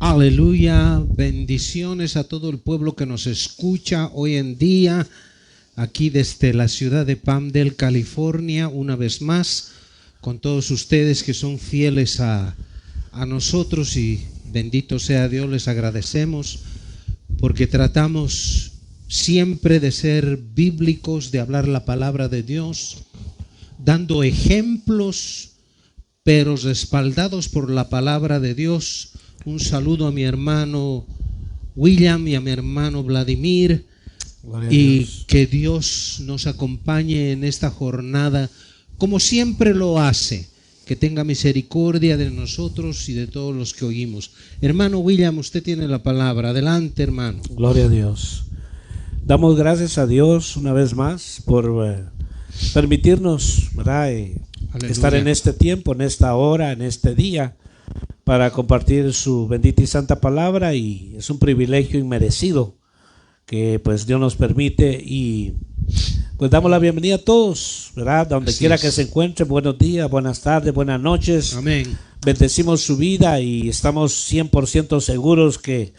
Aleluya, bendiciones a todo el pueblo que nos escucha hoy en día, aquí desde la ciudad de Palmdale, California, una vez más, con todos ustedes que son fieles a nosotros, y bendito sea Dios, les agradecemos porque tratamos siempre de ser bíblicos, de hablar la palabra de Dios, dando ejemplos, pero respaldados por la palabra de Dios. Un saludo a mi hermano William y a mi hermano Vladimir, y que Dios nos acompañe en esta jornada como siempre lo hace, que tenga misericordia de nosotros y de todos los que oímos. Hermano William, usted tiene la palabra, adelante hermano. Gloria a Dios. Damos gracias a Dios una vez más por permitirnos, ¿verdad?, estar en este tiempo, en esta hora, en este día, para compartir su bendita y santa palabra, y es un privilegio inmerecido que pues Dios nos permite, y pues damos la bienvenida a todos, ¿verdad? Donde quiera que se encuentren. Buenos días, buenas tardes, buenas noches. Amén. Bendecimos su vida y estamos 100% seguros que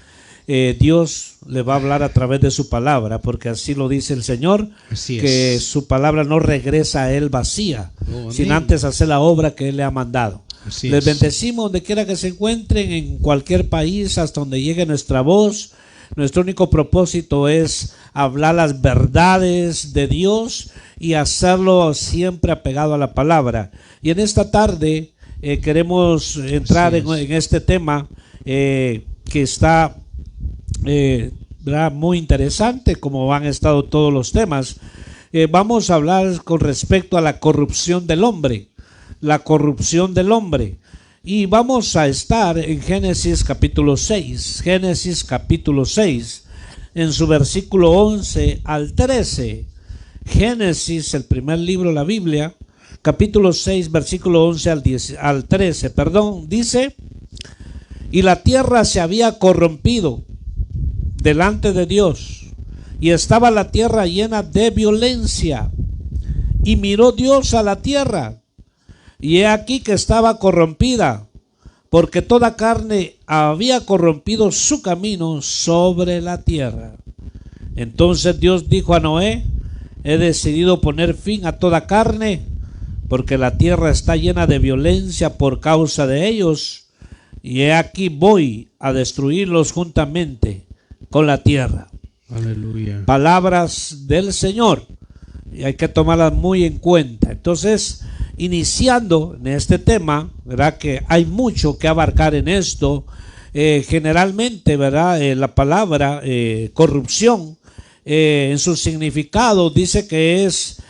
Dios le va a hablar a través de su palabra, porque así lo dice el Señor, que su palabra no regresa a Él vacía, sin antes hacer la obra que Él le ha mandado. Les bendecimos donde quiera que se encuentren, en cualquier país, hasta donde llegue nuestra voz. Nuestro único propósito es hablar las verdades de Dios y hacerlo siempre apegado a la palabra. Y en esta tarde queremos entrar en este tema que está muy interesante, como han estado todos los temas. Vamos a hablar con respecto a la corrupción del hombre. La corrupción del hombre. Y vamos a estar en Génesis capítulo 6. Génesis capítulo 6, en su versículo 11 al 13. Génesis, el primer libro de la Biblia, capítulo 6, versículo 11 al 13, dice: y la tierra se había corrompido delante de Dios, y estaba la tierra llena de violencia. Y miró Dios a la tierra, y he aquí que estaba corrompida, porque toda carne había corrompido su camino sobre la tierra. Entonces Dios dijo a Noé: he decidido poner fin a toda carne, porque la tierra está llena de violencia por causa de ellos, y he aquí voy a destruirlos juntamente con la tierra. Aleluya. Palabras del Señor, y hay que tomarlas muy en cuenta. Entonces, iniciando en este tema, ¿verdad?, que hay mucho que abarcar en esto. Generalmente, ¿verdad?, la palabra corrupción, en su significado, dice que es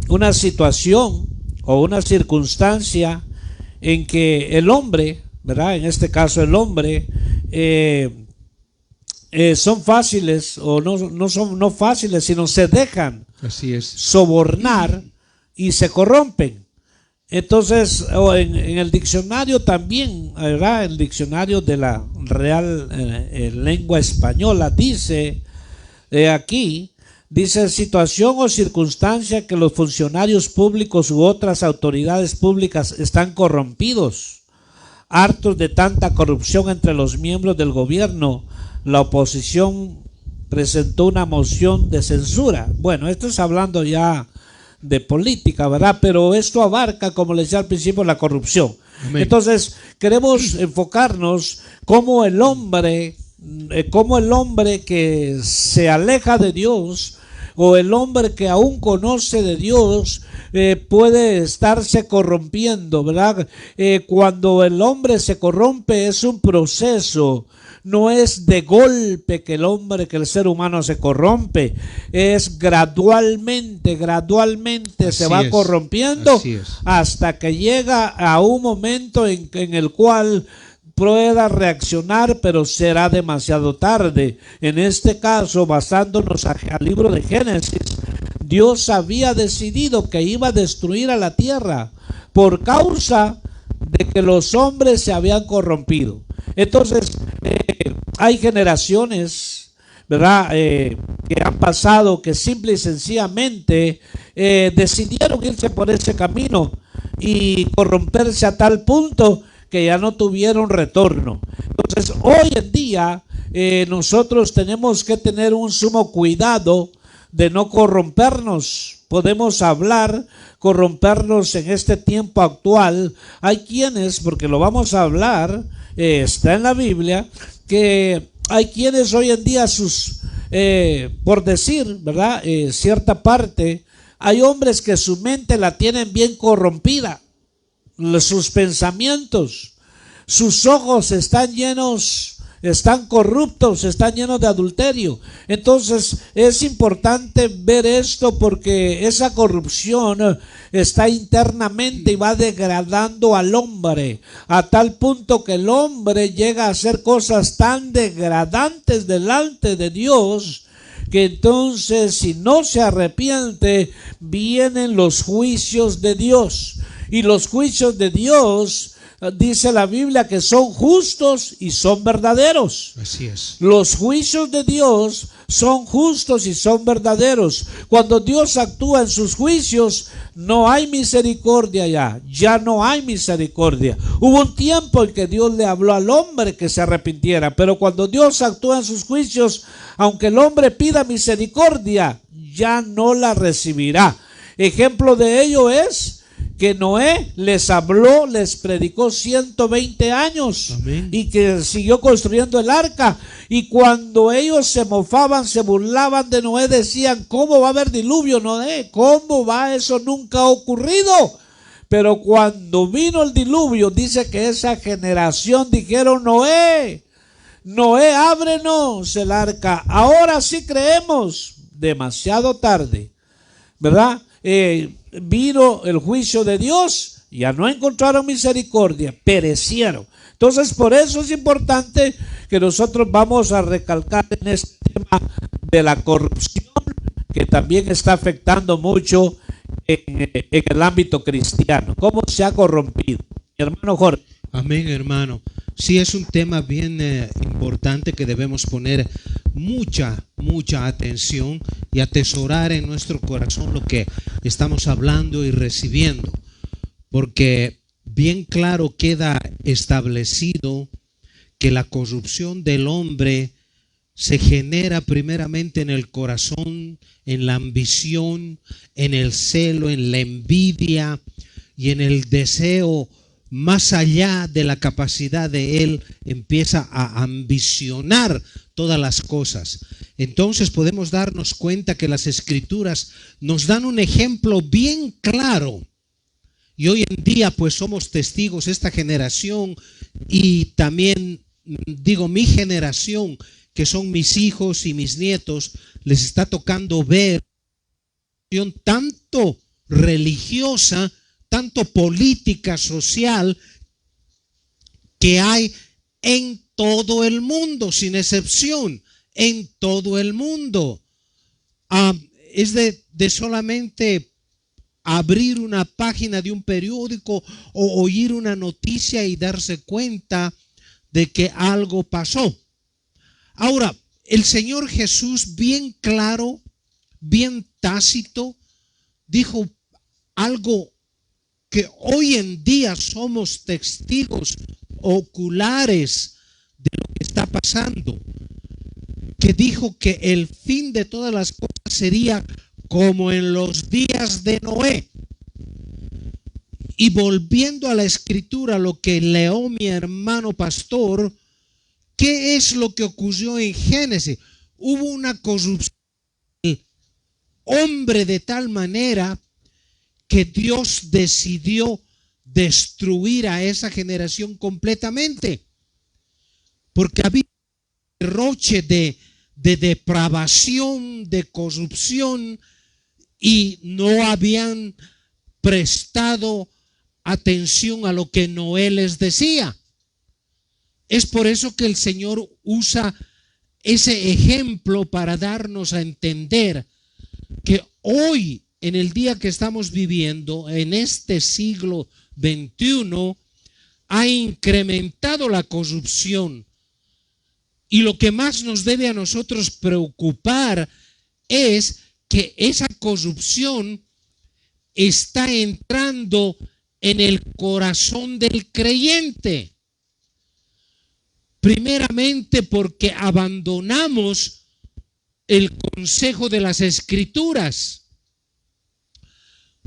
una situación o una circunstancia en que el hombre, ¿verdad?, en este caso el hombre, son fáciles, o no fáciles, sino se dejan sobornar y se corrompen. Entonces, en el diccionario también, ¿verdad?, el diccionario de la Real Lengua Española dice, aquí, dice: situación o circunstancia que los funcionarios públicos u otras autoridades públicas están corrompidos. Hartos de tanta corrupción entre los miembros del gobierno, la oposición presentó una moción de censura. Bueno, esto es hablando ya de política, ¿verdad? Pero esto abarca, como les decía al principio, la corrupción. Amén. Entonces, queremos enfocarnos cómo el hombre que se aleja de Dios, o el hombre que aún conoce de Dios, puede estarse corrompiendo, ¿verdad? Cuando el hombre se corrompe es un proceso. No es de golpe que el ser humano se corrompe, es gradualmente se va corrompiendo hasta que llega a un momento en el cual pueda reaccionar, pero será demasiado tarde. En este caso, basándonos al libro de Génesis, Dios había decidido que iba a destruir a la tierra por causa de que los hombres se habían corrompido. Entonces, hay generaciones, ¿verdad?, que han pasado, que simple y sencillamente decidieron irse por ese camino y corromperse a tal punto que ya no tuvieron retorno. Entonces, hoy en día nosotros tenemos que tener un sumo cuidado de no corrompernos. Podemos hablar, corrompernos en este tiempo actual. Hay quienes, porque lo vamos a hablar, está en la Biblia, que hay quienes hoy en día por decir, ¿verdad? Cierta parte, hay hombres que su mente la tienen bien corrompida, sus pensamientos, sus ojos están llenos, están corruptos, están llenos de adulterio. Entonces es importante ver esto, porque esa corrupción está internamente y va degradando al hombre a tal punto que el hombre llega a hacer cosas tan degradantes delante de Dios, que entonces, si no se arrepiente, vienen los juicios de Dios. Y los juicios de Dios, dice la Biblia, que son justos y son verdaderos. Así es. Los juicios de Dios son justos y son verdaderos. Cuando Dios actúa en sus juicios, no hay misericordia ya no hay misericordia. Hubo un tiempo en que Dios le habló al hombre que se arrepintiera, pero cuando Dios actúa en sus juicios, aunque el hombre pida misericordia, ya no la recibirá. Ejemplo de ello es que Noé les habló, les predicó 120 años. Amén. Y que siguió construyendo el arca. Y cuando ellos se mofaban, se burlaban de Noé, decían: ¿cómo va a haber diluvio, Noé? ¿Cómo va? Eso nunca ha ocurrido. Pero cuando vino el diluvio, dice que esa generación dijeron: Noé, ábrenos el arca. Ahora sí creemos. Demasiado tarde, ¿verdad? Vino el juicio de Dios, ya no encontraron misericordia, perecieron. Entonces, por eso es importante que nosotros vamos a recalcar en este tema de la corrupción, que también está afectando mucho en el ámbito cristiano. ¿Cómo se ha corrompido? Mi hermano Jorge. Amén, hermano. Sí, es un tema bien importante que debemos poner mucha atención y atesorar en nuestro corazón lo que estamos hablando y recibiendo, porque bien claro queda establecido que la corrupción del hombre se genera primeramente en el corazón, en la ambición, en el celo, en la envidia y en el deseo más allá de la capacidad de él. Empieza a ambicionar todas las cosas. Entonces podemos darnos cuenta que las Escrituras nos dan un ejemplo bien claro. Y hoy en día pues somos testigos, esta generación, y también digo mi generación, que son mis hijos y mis nietos, les está tocando ver tanto religiosa, tanto política, social, que hay en todo el mundo, sin excepción, en todo el mundo. Es de solamente abrir una página de un periódico o oír una noticia y darse cuenta de que algo pasó. Ahora, el Señor Jesús, bien claro, bien tácito, dijo algo que hoy en día somos testigos oculares de lo que está pasando, que dijo que el fin de todas las cosas sería como en los días de Noé. Y volviendo a la Escritura, lo que leyó mi hermano pastor, ¿qué es lo que ocurrió en Génesis? Hubo una corrupción del hombre de tal manera que Dios decidió destruir a esa generación completamente, porque había un derroche de depravación, de corrupción, y no habían prestado atención a lo que Noé les decía. Es por eso que el Señor usa ese ejemplo para darnos a entender que hoy, en el día que estamos viviendo, en este siglo XXI, ha incrementado la corrupción. Y lo que más nos debe a nosotros preocupar es que esa corrupción está entrando en el corazón del creyente. Primeramente porque abandonamos el consejo de las Escrituras.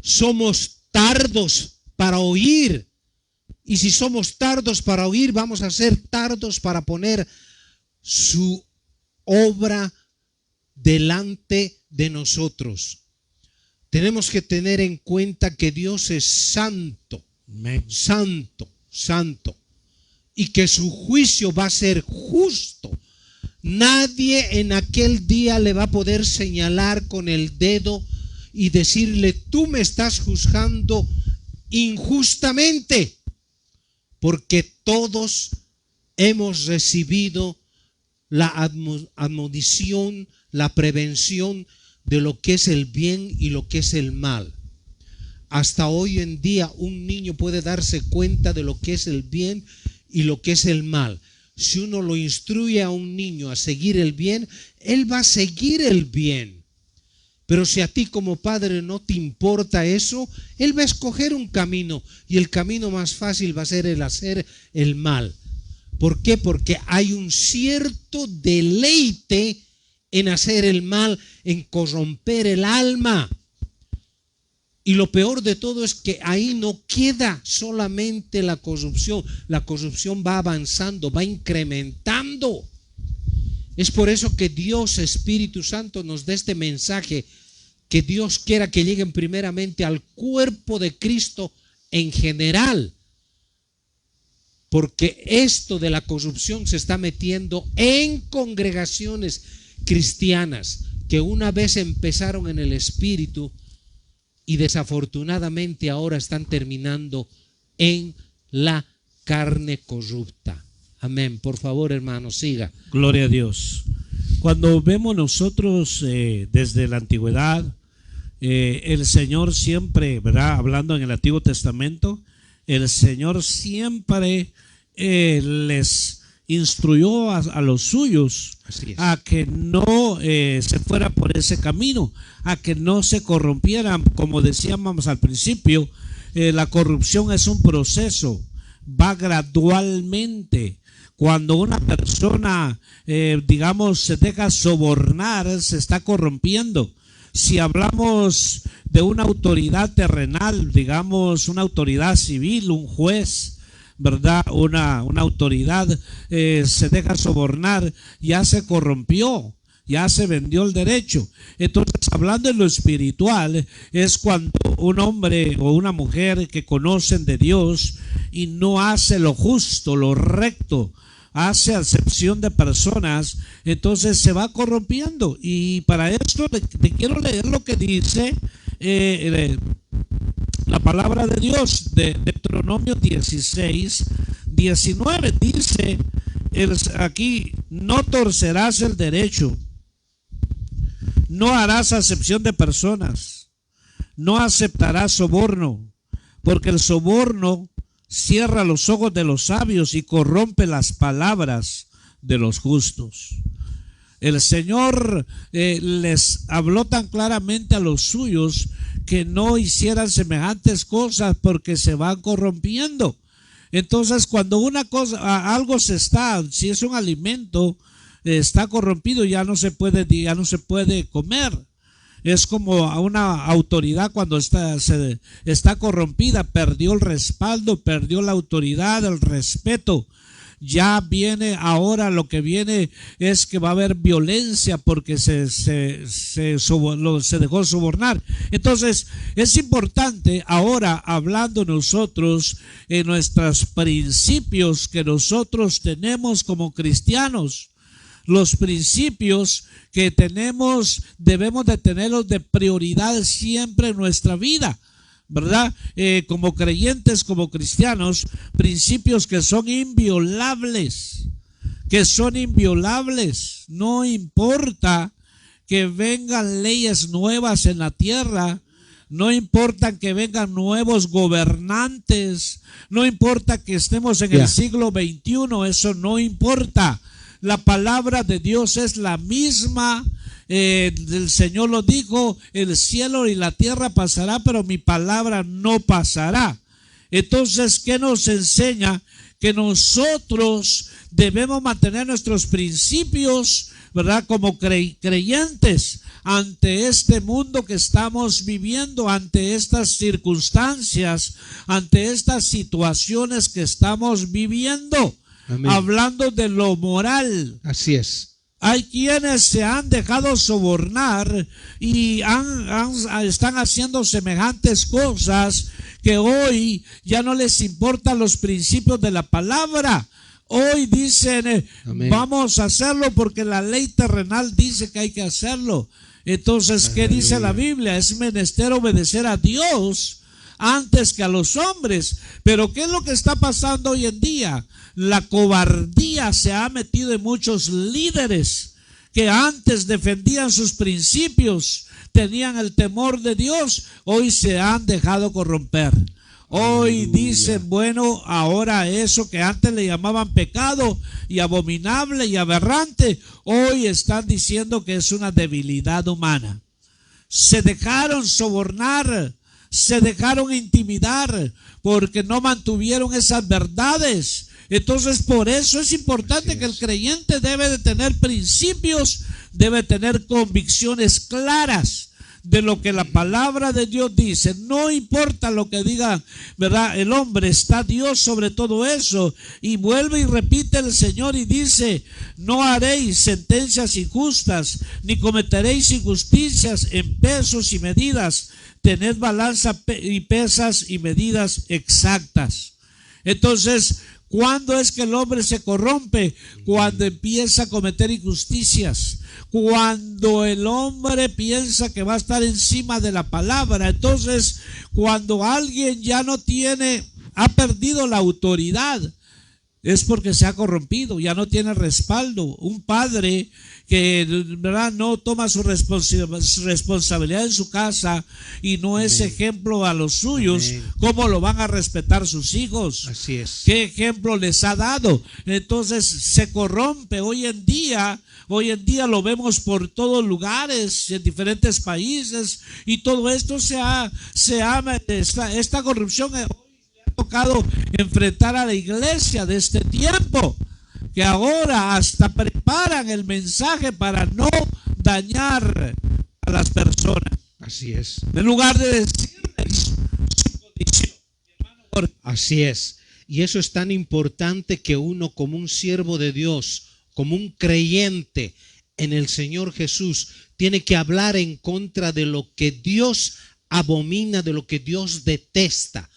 Somos tardos para oír. Y si somos tardos para oír, vamos a ser tardos para poner su obra delante de nosotros. Tenemos que tener en cuenta que Dios es santo, santo, santo, y que su juicio va a ser justo. Nadie en aquel día le va a poder señalar con el dedo y decirle: tú me estás juzgando injustamente, porque todos hemos recibido la admonición, la prevención de lo que es el bien y lo que es el mal. Hasta hoy en día un niño puede darse cuenta de lo que es el bien y lo que es el mal. Si uno lo instruye a un niño a seguir el bien, él va a seguir el bien. Pero si a ti como padre no te importa eso, él va a escoger un camino, y el camino más fácil va a ser el hacer el mal. ¿Por qué? Porque hay un cierto deleite en hacer el mal, en corromper el alma. Y lo peor de todo es que ahí no queda solamente la corrupción va avanzando, va incrementando. Es por eso que Dios, Espíritu Santo, nos da este mensaje, que Dios quiera que lleguen primeramente al cuerpo de Cristo en general, porque esto de la corrupción se está metiendo en congregaciones cristianas que una vez empezaron en el Espíritu y desafortunadamente ahora están terminando en la carne corrupta. Amén. Por favor, hermano, siga. Gloria a Dios. Cuando vemos nosotros desde la antigüedad, el Señor siempre, ¿verdad? Hablando en el Antiguo Testamento, el Señor siempre les instruyó a los suyos a que no se fuera por ese camino, a que no se corrompieran. Como decíamos al principio, la corrupción es un proceso, va gradualmente. Cuando una persona, digamos, se deja sobornar, se está corrompiendo. Si hablamos de una autoridad terrenal, digamos, una autoridad civil, un juez, ¿verdad? Una autoridad se deja sobornar, ya se corrompió, ya se vendió el derecho. Entonces, hablando en lo espiritual, es cuando un hombre o una mujer que conocen de Dios y no hace lo justo, lo recto, hace acepción de personas, entonces se va corrompiendo. Y para esto te quiero leer lo que dice la palabra de Dios de Deuteronomio 16, 19. Dice aquí: no torcerás el derecho, no harás acepción de personas, no aceptarás soborno, porque el soborno cierra los ojos de los sabios y corrompe las palabras de los justos. El Señor les habló tan claramente a los suyos que no hicieran semejantes cosas porque se van corrompiendo. Entonces, cuando una cosa, algo si es un alimento, está corrompido, ya no se puede comer. Es como a una autoridad cuando está corrompida, perdió el respaldo, perdió la autoridad, el respeto. Ya viene ahora, lo que viene es que va a haber violencia porque se dejó sobornar. Entonces es importante ahora, hablando nosotros en nuestros principios que nosotros tenemos como cristianos, los principios que tenemos, debemos de tenerlos de prioridad siempre en nuestra vida, ¿verdad? Como creyentes, como cristianos, principios que son inviolables, no importa que vengan leyes nuevas en la tierra, no importa que vengan nuevos gobernantes, no importa que estemos en el siglo XXI, eso no importa. La palabra de Dios es la misma. El Señor lo dijo: el cielo y la tierra pasará, pero mi palabra no pasará. Entonces, ¿qué nos enseña? Que nosotros debemos mantener nuestros principios, ¿verdad? Como creyentes ante este mundo que estamos viviendo, ante estas circunstancias, ante estas situaciones que estamos viviendo. Amén. Hablando de lo moral. Así es. Hay quienes se han dejado sobornar y están haciendo semejantes cosas que hoy ya no les importan los principios de la palabra. Hoy dicen, vamos a hacerlo porque la ley terrenal dice que hay que hacerlo. Entonces, ¿qué dice la Biblia? Es menester obedecer a Dios antes que a los hombres. Pero ¿qué es lo que está pasando hoy en día? La cobardía se ha metido en muchos líderes que antes defendían sus principios, tenían el temor de Dios, hoy se han dejado corromper. Hoy dicen, bueno, ahora eso que antes le llamaban pecado y abominable y aberrante, hoy están diciendo que es una debilidad humana. Se dejaron sobornar, se dejaron intimidar porque no mantuvieron esas verdades. Entonces, por eso es importante que el creyente debe de tener principios, debe tener convicciones claras de lo que la palabra de Dios dice. No importa lo que diga, ¿verdad? El hombre, está Dios sobre todo eso. Y vuelve y repite el Señor y dice, no haréis sentencias injustas, ni cometeréis injusticias en pesos y medidas. Tened balanza y pesas y medidas exactas. Entonces, ¿cuándo es que el hombre se corrompe? Cuando empieza a cometer injusticias, cuando el hombre piensa que va a estar encima de la palabra. Entonces, cuando alguien ya no ha perdido la autoridad, es porque se ha corrompido, ya no tiene respaldo. Un padre que, ¿verdad?, no toma su responsabilidad en su casa y no es ejemplo a los suyos, ¿cómo lo van a respetar sus hijos? Así es. ¿Qué ejemplo les ha dado? Entonces se corrompe hoy en día lo vemos por todos lugares, en diferentes países, y todo esto esta corrupción tocado enfrentar a la iglesia de este tiempo, que ahora hasta preparan el mensaje para no dañar a las personas. Así es. En lugar de decirles su condición. Así es. Y eso es tan importante que uno, como un siervo de Dios, como un creyente en el Señor Jesús, tiene que hablar en contra de lo que Dios abomina, de lo que Dios detesta.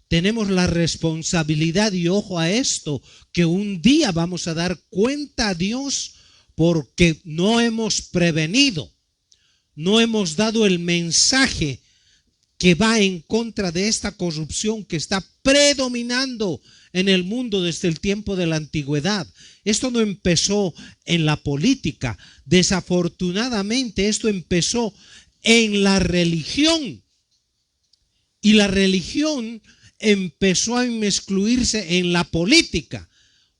Tenemos la responsabilidad, y ojo a esto, que un día vamos a dar cuenta a Dios porque no hemos prevenido, no hemos dado el mensaje que va en contra de esta corrupción que está predominando en el mundo desde el tiempo de la antigüedad. Esto no empezó en la política, desafortunadamente esto empezó en la religión, y la religión empezó a inmiscuirse en la política.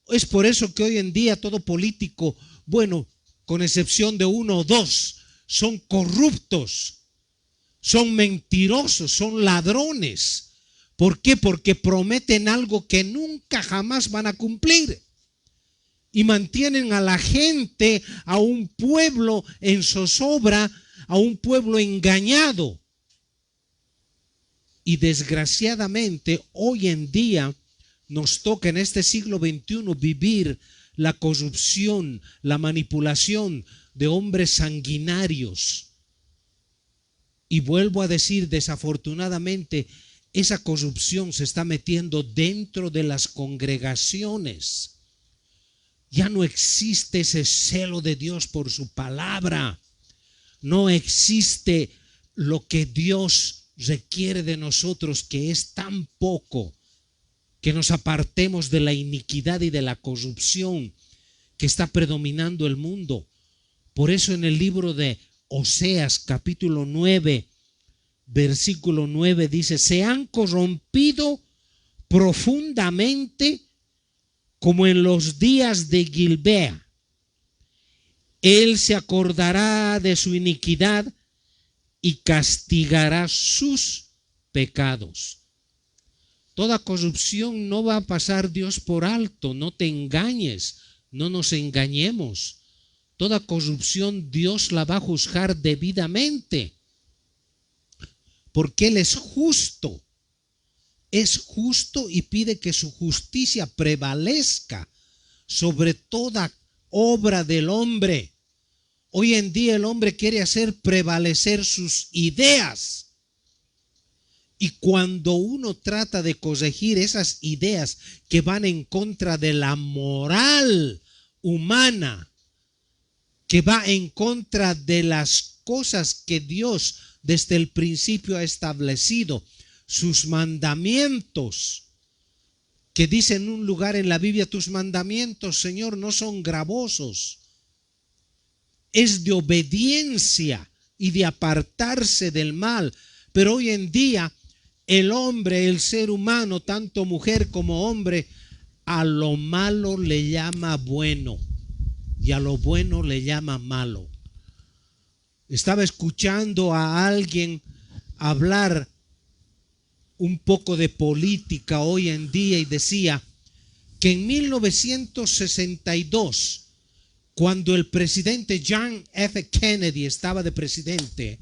Es por eso que hoy en día todo político, bueno, con excepción de uno o dos, son corruptos, son mentirosos, son ladrones. ¿Por qué? Porque prometen algo que nunca jamás van a cumplir, y mantienen a la gente, a un pueblo en zozobra, a un pueblo engañado. Y desgraciadamente hoy en día nos toca en este siglo XXI vivir la corrupción, la manipulación de hombres sanguinarios. Y vuelvo a decir, desafortunadamente, esa corrupción se está metiendo dentro de las congregaciones. Ya no existe ese celo de Dios por su palabra. No existe lo que Dios requiere de nosotros, que es tan poco, que nos apartemos de la iniquidad y de la corrupción que está predominando el mundo. Por eso en el libro de Oseas capítulo 9 versículo 9 dice: se han corrompido profundamente como en los días de Gilbea. Él se acordará de su iniquidad y castigará sus pecados. Toda corrupción no va a pasar Dios por alto. No te engañes, no nos engañemos. Toda corrupción Dios la va a juzgar debidamente, porque Él es justo y pide que su justicia prevalezca sobre toda obra del hombre. Hoy en día el hombre quiere hacer prevalecer sus ideas, y cuando uno trata de corregir esas ideas que van en contra de la moral humana, que va en contra de las cosas que Dios desde el principio ha establecido, sus mandamientos, que dice en un lugar en la Biblia: tus mandamientos, Señor, no son gravosos, es de obediencia y de apartarse del mal. Pero hoy en día el hombre, el ser humano, tanto mujer como hombre, a lo malo le llama bueno y a lo bueno le llama malo. Estaba escuchando a alguien hablar un poco de política hoy en día y decía que en 1962, cuando el presidente John F. Kennedy estaba de presidente,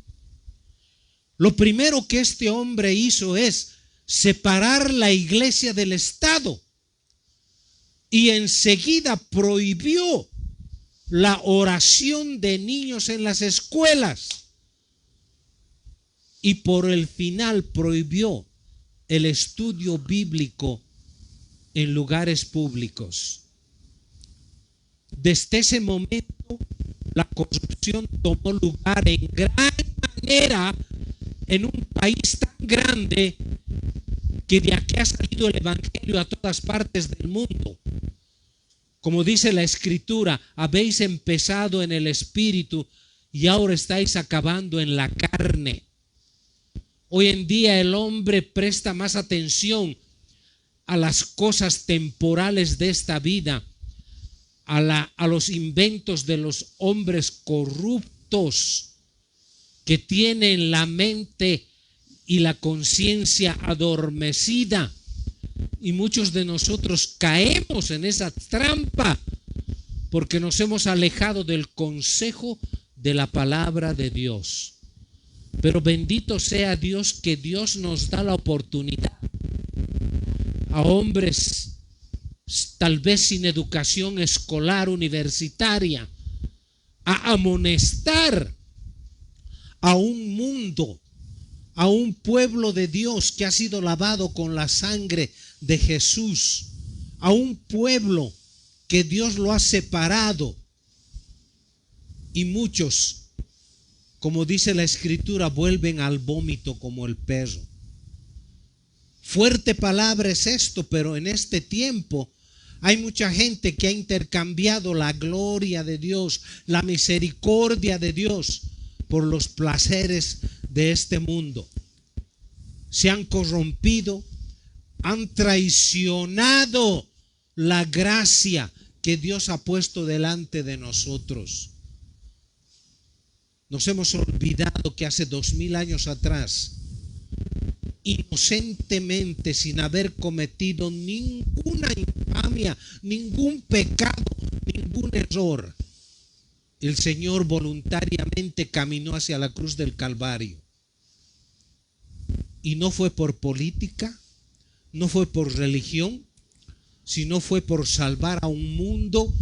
lo primero que este hombre hizo es separar la iglesia del Estado y enseguida prohibió la oración de niños en las escuelas y por el final prohibió el estudio bíblico en lugares públicos. Desde ese momento la corrupción tomó lugar en gran manera en un país tan grande que de aquí ha salido el evangelio a todas partes del mundo. Como dice la escritura, habéis empezado en el espíritu y ahora estáis acabando en la carne. Hoy en día el hombre presta más atención a las cosas temporales de esta vida, a los inventos de los hombres corruptos que tienen la mente y la conciencia adormecida, y muchos de nosotros caemos en esa trampa porque nos hemos alejado del consejo de la palabra de Dios. Pero bendito sea Dios, que Dios nos da la oportunidad a hombres tal vez sin educación escolar universitaria a amonestar a un mundo, a un pueblo de Dios que ha sido lavado con la sangre de Jesús, a un pueblo que Dios lo ha separado, y muchos, como dice la escritura, vuelven al vómito como el perro. Fuerte palabra es esto, pero en este tiempo hay mucha gente que ha intercambiado la gloria de Dios, la misericordia de Dios, por los placeres de este mundo. Se han corrompido, han traicionado la gracia que Dios ha puesto delante de nosotros. Nos hemos olvidado que hace 2000 años atrás, inocentemente, sin haber cometido ninguna infamia, ningún pecado, ningún error, el Señor voluntariamente caminó hacia la cruz del Calvario. Y no fue por política, no fue por religión, sino fue por salvar a un mundo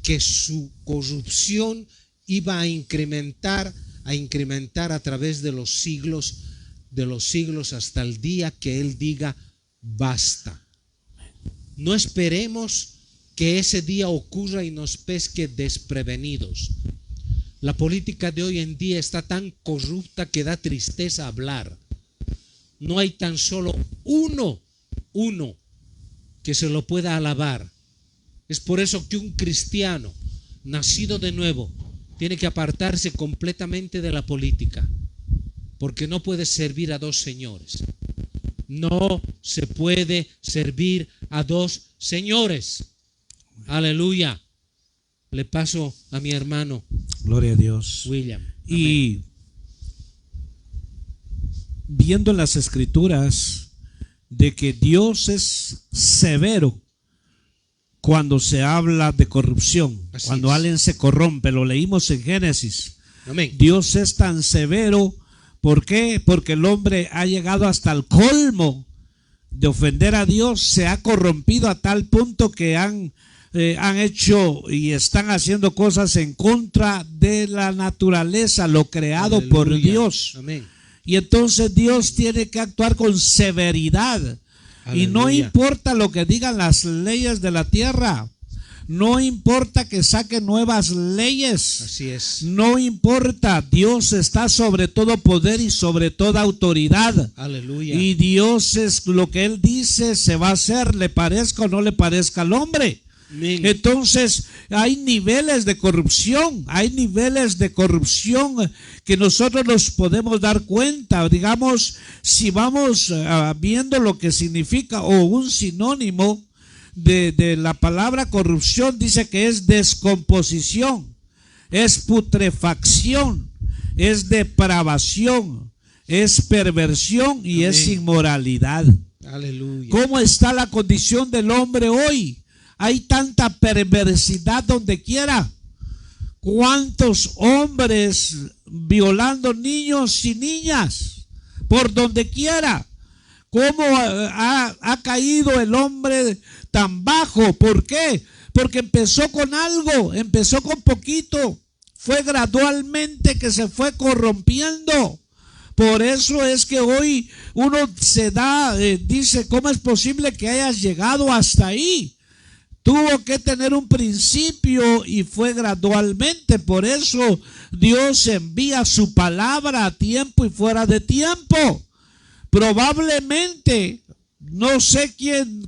que su corrupción iba a incrementar a través de los siglos hasta el día que Él diga basta. No esperemos que ese día ocurra y nos pesque desprevenidos. La política de hoy en día está tan corrupta que da tristeza hablar. No hay tan solo uno que se lo pueda alabar. Es por eso que un cristiano nacido de nuevo tiene que apartarse completamente de la política, porque no puede servir a dos señores. No se puede servir a dos señores. Aleluya. Le paso a mi hermano. Gloria a Dios. William. Y viendo en las escrituras, de que Dios es severo cuando se habla de corrupción, Así cuando es. alguien se corrompe. Lo leímos en Génesis. Amén. Dios es tan severo. ¿Por qué? Porque el hombre ha llegado hasta el colmo de ofender a Dios, se ha corrompido a tal punto que han hecho y están haciendo cosas en contra de la naturaleza, lo creado por Aleluya. Dios. Amén. Y entonces Dios tiene que actuar con severidad. Y no Aleluya. importa lo que digan las leyes de la tierra. No importa que saquen nuevas leyes. Así es. No importa. Dios está sobre todo poder y sobre toda autoridad. Aleluya. Y Dios es lo que Él dice se va a hacer, le parezca o no le parezca al hombre. Amén. Entonces hay niveles de corrupción, que nosotros nos podemos dar cuenta. Digamos, si vamos viendo lo que significa o un sinónimo de la palabra corrupción, dice que es descomposición, es putrefacción, es depravación, es perversión y Amén. es inmoralidad. Aleluya. ¿Cómo está la condición del hombre hoy? Hay tanta perversidad donde quiera. ¿Cuántos hombres violando niños y niñas por donde quiera? ¿Cómo ha caído el hombre tan bajo? ¿Por qué? Porque empezó con algo, empezó con poquito, fue gradualmente que se fue corrompiendo. Por eso es que hoy uno se da, dice, ¿cómo es posible que hayas llegado hasta ahí? Tuvo que tener un principio y fue gradualmente. Por eso Dios envía su palabra a tiempo y fuera de tiempo. Probablemente, no sé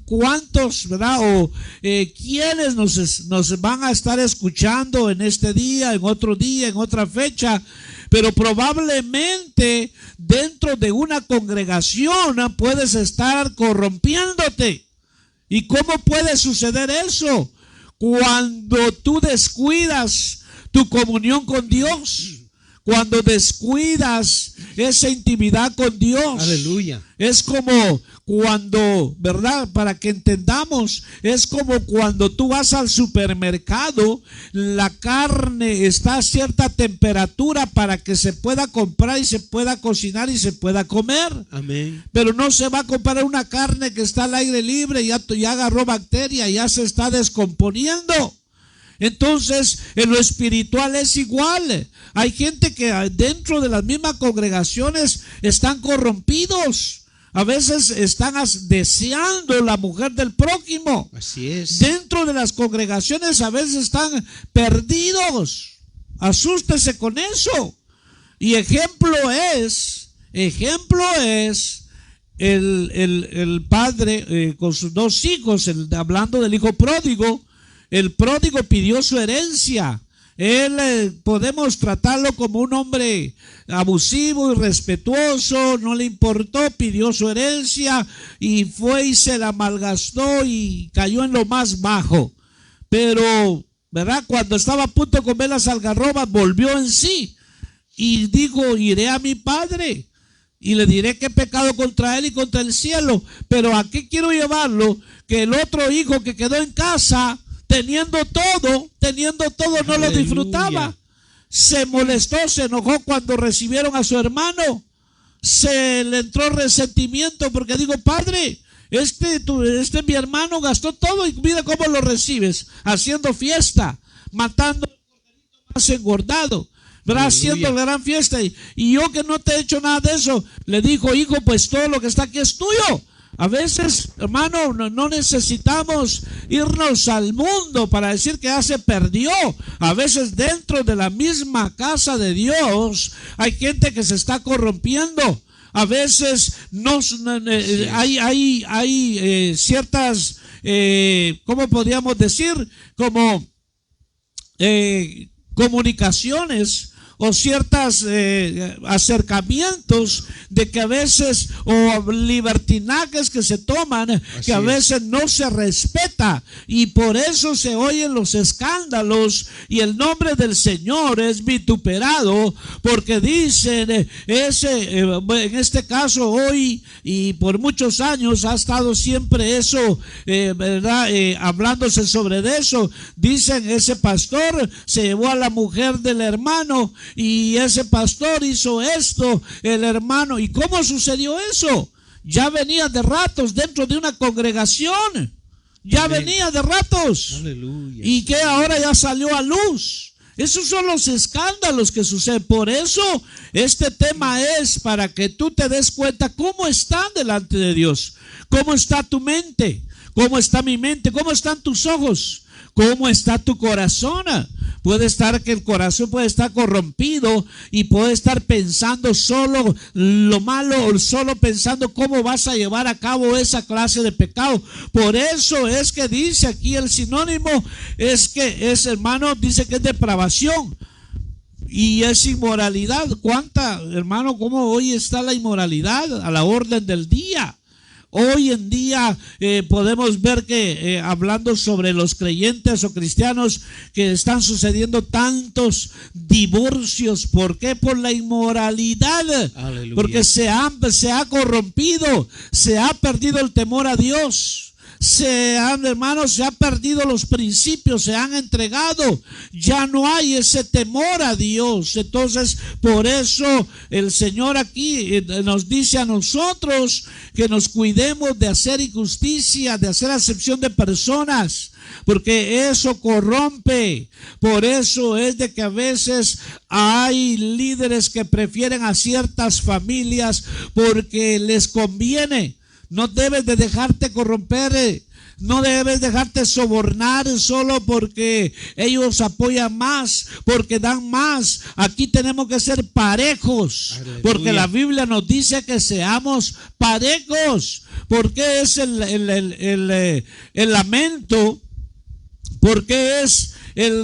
cuántos, ¿verdad? O quiénes nos van a estar escuchando en este día, en otro día, en otra fecha. Pero probablemente dentro de una congregación puedes estar corrompiéndote. ¿Y cómo puede suceder eso? Cuando tú descuidas tu comunión con Dios, cuando descuidas esa intimidad con Dios. Aleluya. Es como cuando, ¿verdad? Para que entendamos, es como cuando tú vas al supermercado, la carne está a cierta temperatura para que se pueda comprar y se pueda cocinar y se pueda comer. Amén. Pero no se va a comprar una carne que está al aire libre, ya agarró bacteria, ya se está descomponiendo. Entonces, en lo espiritual es igual. Hay gente que dentro de las mismas congregaciones están corrompidos. A veces están deseando la mujer del prójimo. Así es. Dentro de las congregaciones a veces están perdidos. Asústese con eso. Y ejemplo es el padre con sus dos hijos, hablando del hijo pródigo. El pródigo pidió su herencia. Él podemos tratarlo como un hombre abusivo, irrespetuoso, no le importó, pidió su herencia y fue y se la malgastó y cayó en lo más bajo. Pero, ¿verdad? Cuando estaba a punto de comer las algarrobas, volvió en sí y dijo: iré a mi padre y le diré que he pecado contra él y contra el cielo. Pero ¿a qué quiero llevarlo? Que el otro hijo que quedó en casa, teniendo todo, no lo disfrutaba. Se molestó, se enojó cuando recibieron a su hermano. Se le entró resentimiento porque digo: padre, mi hermano gastó todo y mira cómo lo recibes, haciendo fiesta, matando el corderito más engordado, ¿verdad? Haciendo gran fiesta. Y yo, que no te he hecho nada de eso, le dijo: hijo, pues todo lo que está aquí es tuyo. A veces, hermano, no necesitamos irnos al mundo para decir que ya se perdió. A veces dentro de la misma casa de Dios hay gente que se está corrompiendo. A veces hay ciertas, ¿cómo podríamos decir? Como comunicaciones o ciertos acercamientos de que a veces, o libertinajes que se toman, Así que a es. veces no se respeta, y por eso se oyen los escándalos y el nombre del Señor es vituperado, porque dicen en este caso hoy y por muchos años ha estado siempre eso, ¿verdad? Hablándose sobre eso. Dicen, ese pastor se llevó a la mujer del hermano y ese pastor hizo esto, el hermano. ¿Y cómo sucedió eso? Ya venía de ratos dentro de una congregación. Ya Amén. venía de ratos. Aleluya. Y que ahora ya salió a luz. Esos son los escándalos que suceden. Por eso este tema es para que tú te des cuenta cómo están delante de Dios. Cómo está tu mente. Cómo está mi mente. Cómo están tus ojos. ¿Cómo está tu corazón? Puede estar que el corazón puede estar corrompido y puede estar pensando solo lo malo, o solo pensando cómo vas a llevar a cabo esa clase de pecado. Por eso es que dice aquí el sinónimo, es que es, hermano, dice que es depravación y es inmoralidad. ¿Cuánta, hermano, cómo hoy está la inmoralidad a la orden del día? Hoy en día podemos ver que hablando sobre los creyentes o cristianos, que están sucediendo tantos divorcios. ¿Por qué? Por la inmoralidad. Aleluya. Porque se ha corrompido, se ha perdido el temor a Dios. Hermanos, se han perdido los principios, se han entregado, ya no hay ese temor a Dios. Entonces, por eso el Señor aquí nos dice a nosotros que nos cuidemos de hacer injusticia, de hacer acepción de personas, porque eso corrompe. Por eso es de que a veces hay líderes que prefieren a ciertas familias porque les conviene. No debes de dejarte corromper, no debes dejarte sobornar solo porque ellos apoyan más, porque dan más. Aquí tenemos que ser parejos. Aleluya. Porque la Biblia nos dice que seamos parejos. Porque es el lamento, porque es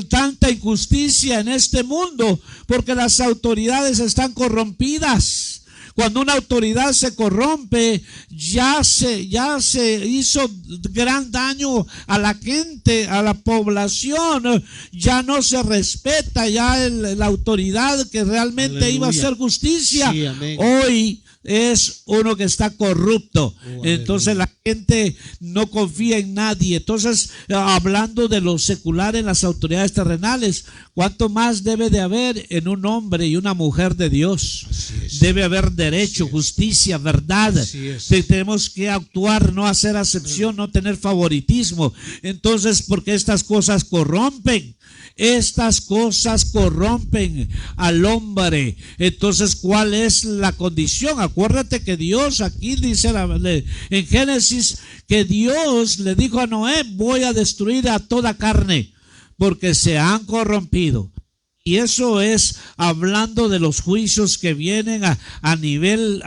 tanta injusticia en este mundo, porque las autoridades están corrompidas. Cuando una autoridad se corrompe, ya se hizo gran daño a la gente, a la población. Ya no se respeta ya la autoridad que realmente aleluya, iba a hacer justicia. Sí, hoy es uno que está corrupto. Entonces la gente no confía en nadie. Entonces, hablando de lo secular en las autoridades terrenales, ¿cuánto más debe de haber en un hombre y una mujer de Dios? Debe haber derecho, justicia, verdad. Tenemos que actuar, no hacer acepción, no tener favoritismo. Entonces, porque estas cosas corrompen. Estas cosas corrompen al hombre. Entonces, ¿cuál es la condición? Acuérdate que Dios aquí dice en Génesis que Dios le dijo a Noé: voy a destruir a toda carne porque se han corrompido. Y eso es hablando de los juicios que vienen a nivel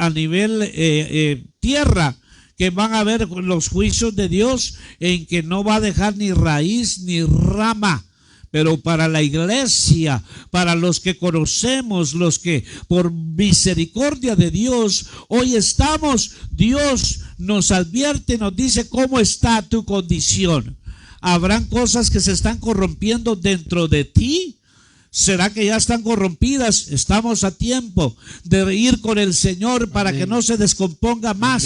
tierra, que van a haber los juicios de Dios en que no va a dejar ni raíz ni rama. Pero para la iglesia, para los que conocemos, los que por misericordia de Dios hoy estamos, Dios nos advierte, nos dice cómo está tu condición. ¿Habrán cosas que se están corrompiendo dentro de ti? ¿Será que ya están corrompidas? Estamos a tiempo de ir con el Señor para que no se descomponga más,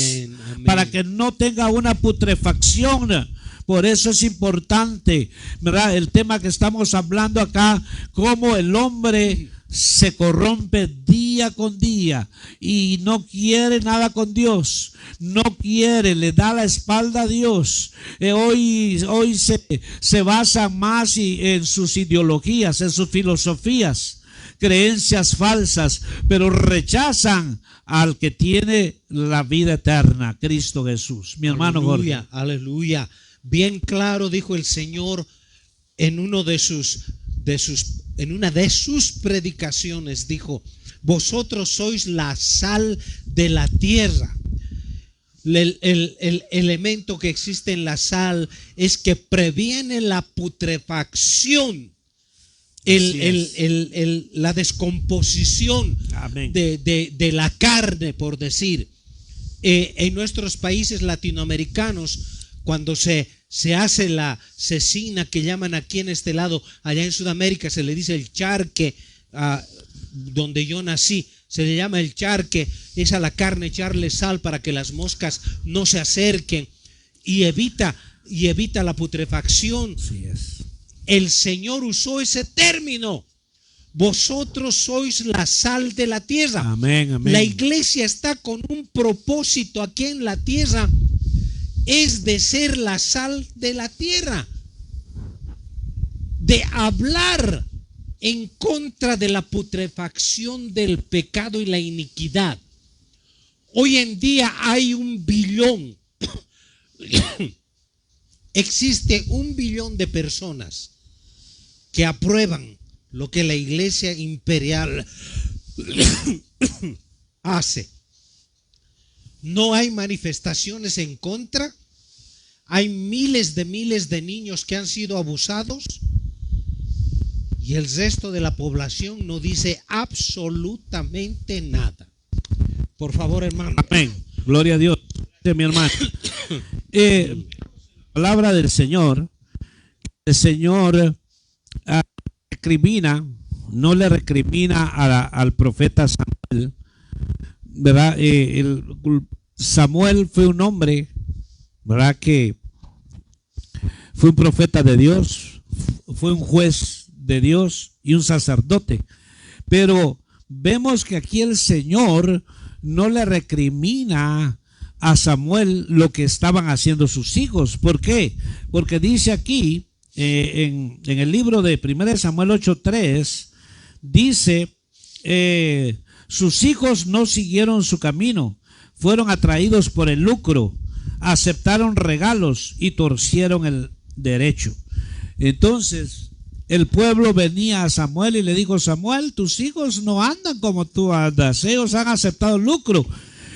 para que no tenga una putrefacción. Por eso es importante, ¿verdad?, el tema que estamos hablando acá, cómo el hombre se corrompe día con día y no quiere nada con Dios, no quiere, le da la espalda a Dios. Hoy se basa más en sus ideologías, en sus filosofías, creencias falsas, pero rechazan al que tiene la vida eterna, Cristo Jesús. Mi hermano Jorge. Aleluya, aleluya. Bien claro dijo el Señor en una de sus predicaciones, dijo: vosotros sois la sal de la tierra. El elemento que existe en la sal es que previene la putrefacción la descomposición Amén. de la carne, por decir. En nuestros países latinoamericanos, cuando se hace la cecina que llaman aquí en este lado, allá en Sudamérica se le dice el charque, donde yo nací, se le llama el charque, es a la carne echarle sal para que las moscas no se acerquen y evita la putrefacción. Así es. El Señor usó ese término. Vosotros sois la sal de la tierra. Amén, amén. La iglesia está con un propósito aquí en la tierra, es de ser la sal de la tierra, de hablar en contra de la putrefacción del pecado y la iniquidad. Hoy en día hay 1 billón, existe 1 billón de personas que aprueban lo que la iglesia imperial hace. No hay manifestaciones en contra. Hay miles de niños que han sido abusados y el resto de la población no dice absolutamente nada. Por favor, hermano. Amén. Gloria a Dios. Gracias, mi hermano. Palabra del Señor. El Señor no le recrimina al profeta Samuel, ¿verdad? Samuel fue un hombre, ¿verdad? Que fue un profeta de Dios, fue un juez de Dios y un sacerdote. Pero vemos que aquí el Señor no le recrimina a Samuel lo que estaban haciendo sus hijos. ¿Por qué? Porque dice aquí, en el libro de 1 Samuel 8:3, dice, sus hijos no siguieron su camino, fueron atraídos por el lucro, aceptaron regalos y torcieron el derecho. Entonces el pueblo venía a Samuel y le dijo: Samuel, tus hijos no andan como tú andas, ellos han aceptado el lucro.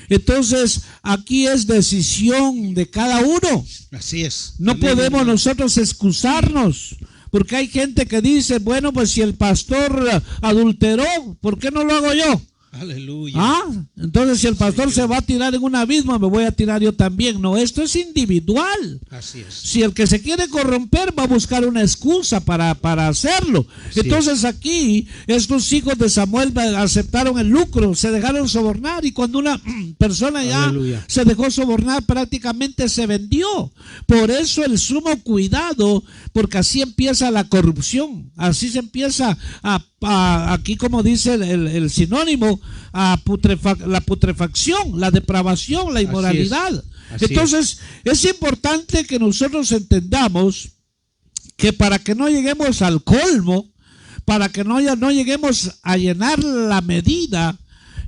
Entonces aquí es decisión de cada uno. Así es. No podemos nosotros excusarnos, porque hay gente que dice: bueno, pues si el pastor adulteró, ¿por qué no lo hago yo? Aleluya. Entonces si el pastor se va a tirar en un abismo, me voy a tirar yo también. No, esto es individual. Así es. Si el que se quiere corromper va a buscar una excusa para hacerlo. Así Entonces es. Aquí estos hijos de Samuel aceptaron el lucro, se dejaron sobornar, y cuando una persona ya Aleluya. se dejó sobornar, prácticamente se vendió. Por eso el sumo cuidado, porque así empieza la corrupción, así se empieza aquí, como dice el sinónimo, la putrefacción, la depravación, la inmoralidad. Así Entonces es importante que nosotros entendamos que para que no lleguemos al colmo, para que no lleguemos a llenar la medida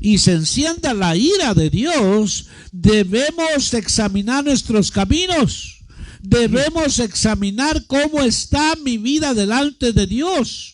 y se encienda la ira de Dios, debemos examinar nuestros caminos, debemos examinar cómo está mi vida delante de Dios.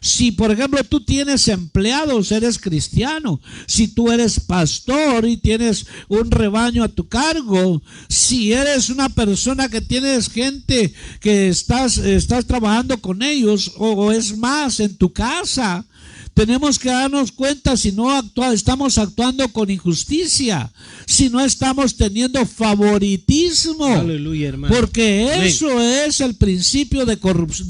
Si por ejemplo tú tienes empleados, eres cristiano, si tú eres pastor y tienes un rebaño a tu cargo, si eres una persona que tienes gente que estás trabajando con ellos, o es más, en tu casa, tenemos que darnos cuenta si no estamos actuando con injusticia, si no estamos teniendo favoritismo. Aleluya, hermano. Porque eso Amén. es el principio de